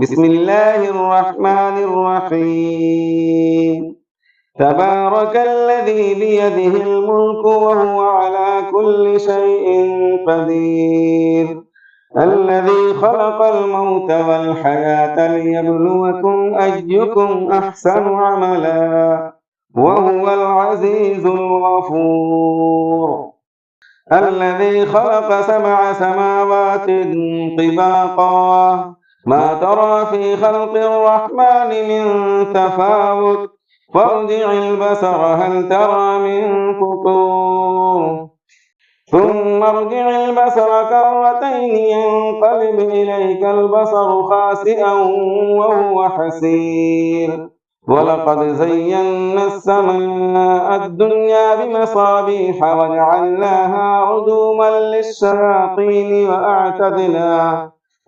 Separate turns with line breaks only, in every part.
بسم الله الرحمن الرحيم. تبارك الذي بيده الملك وهو على كل شيء قدير، الذي خلق الموت والحياة ليبلوكم أيكم أحسن عملا وهو العزيز الغفور. الذي خلق 7 سماوات طباقا ما ترى في خلق الرحمن من تفاوت فارجع البصر هل ترى من فطور ثم ارجع البصر كرتين ينقلب إليك البصر خاسئا وهو حسير. ولقد زينا السماء الدنيا بمصابيح وجعلناها رجوما للشياطين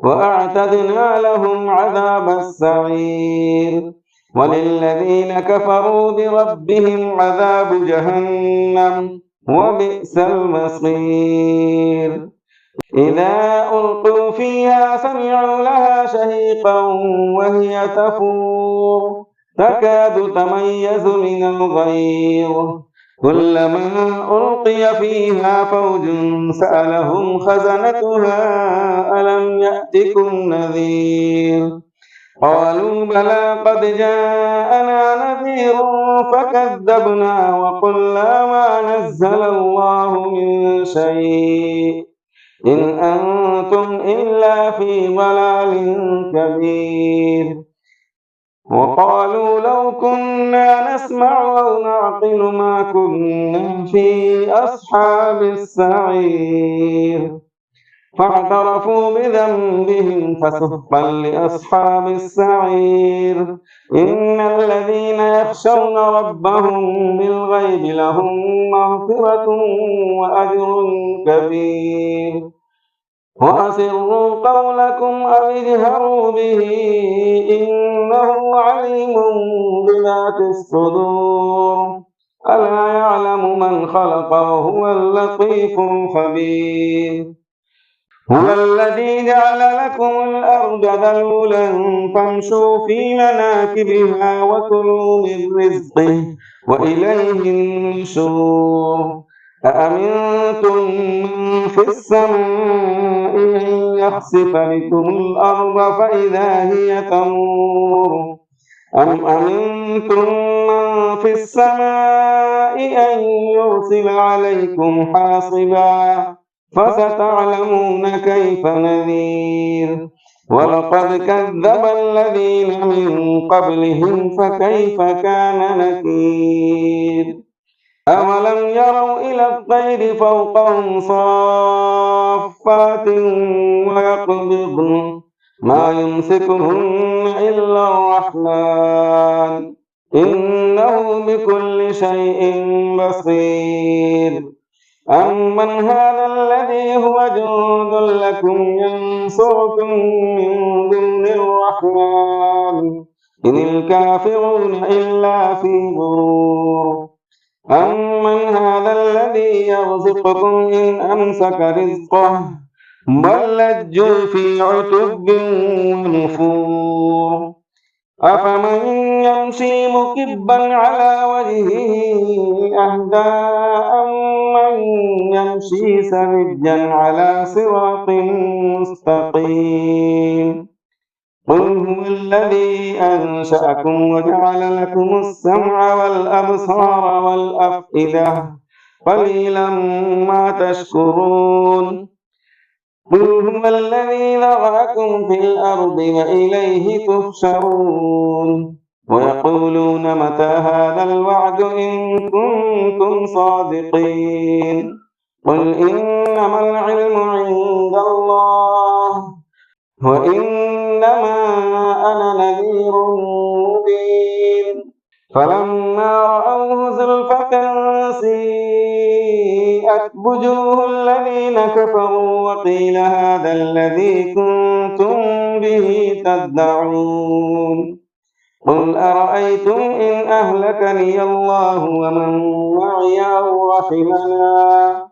وأعتدنا لهم عذاب السعير. وللذين كفروا بربهم عذاب جهنم وبئس المصير. إذا ألقوا فيها سمعوا لها شهيقا وهي تفور تكاد تميز من الغيظ كلما ألقي فيها فوج سألهم خزنتها ألم يأتكم نذير قالوا بلى قد جاءنا نذير فكذبنا وقلنا ما نزل الله من شيء إن أنتم إلا في ضلال كبير. وقالوا لو كنا نسمع أو نعقل ما كنا في أصحاب السعير فاعترفوا بذنبهم فسحقا لأصحاب السعير. إن الذين يخشون ربهم بالغيب لهم مغفرة وأجر كبير. وأسروا قولكم أو اجهروا به إنه عليم بذات الصدور ألا يعلم من خلق وهو اللطيف الخبير. هو الذي جعل لكم الأرض ذلولا فامشوا في مناكبها وكلوا من رزقه وإليه النشور. أأمنتم من في السماء أن يخسف بكم الأرض فإذا هي تمور أم أمنتم من في السماء أن يرسل عليكم حاصبا فستعلمون كيف نذير. ولقد كذب الذين من قبلهم فكيف كان نكير. أولم يروا إلى الطير فوقهم صافات ويقبضن ما يمسكهن إلا الرحمن إنه بكل شيء بصير. أمن هذا الذي هو جند لكم ينصركم من دون الرحمن إن الكافرون إلا في غرور. أمن هذا الذي يرزقكم إن أمسك رزقه بل لجوا في عتب ونفور. أفمن يمشي مكبا على وجهه أهدى أمن يمشي سويا على صراط مستقيم. قل هو الذي أنشأكم وجعل لكم السمع والأبصار والأفئدة قليلا ما تشكرون. قل هو الذي ذرأكم في الأرض وإليه تحشرون. ويقولون متى هذا الوعد إن كنتم صادقين. قل إنما العلم عند الله وإنما أنا نذير مبين. فلما رأوه زلفة سيئت وجوه الذين كفروا وقيل هذا الذي كنتم به تدعون. قل أرأيتم إن أهلكني الله ومن معي أو رحمنا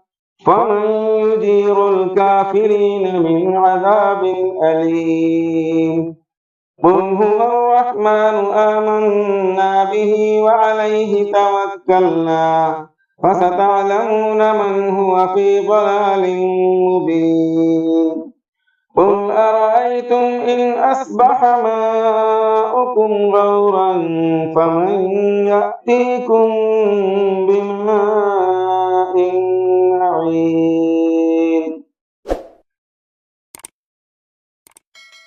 فمن يجير الكافرين من عذاب أليم. قل هو الرحمن آمنا به وعليه توكلنا فستعلمون من هو في ضلال مبين قل أرأيتم إن أصبح ماؤكم غورا فمن يأتيكم بماء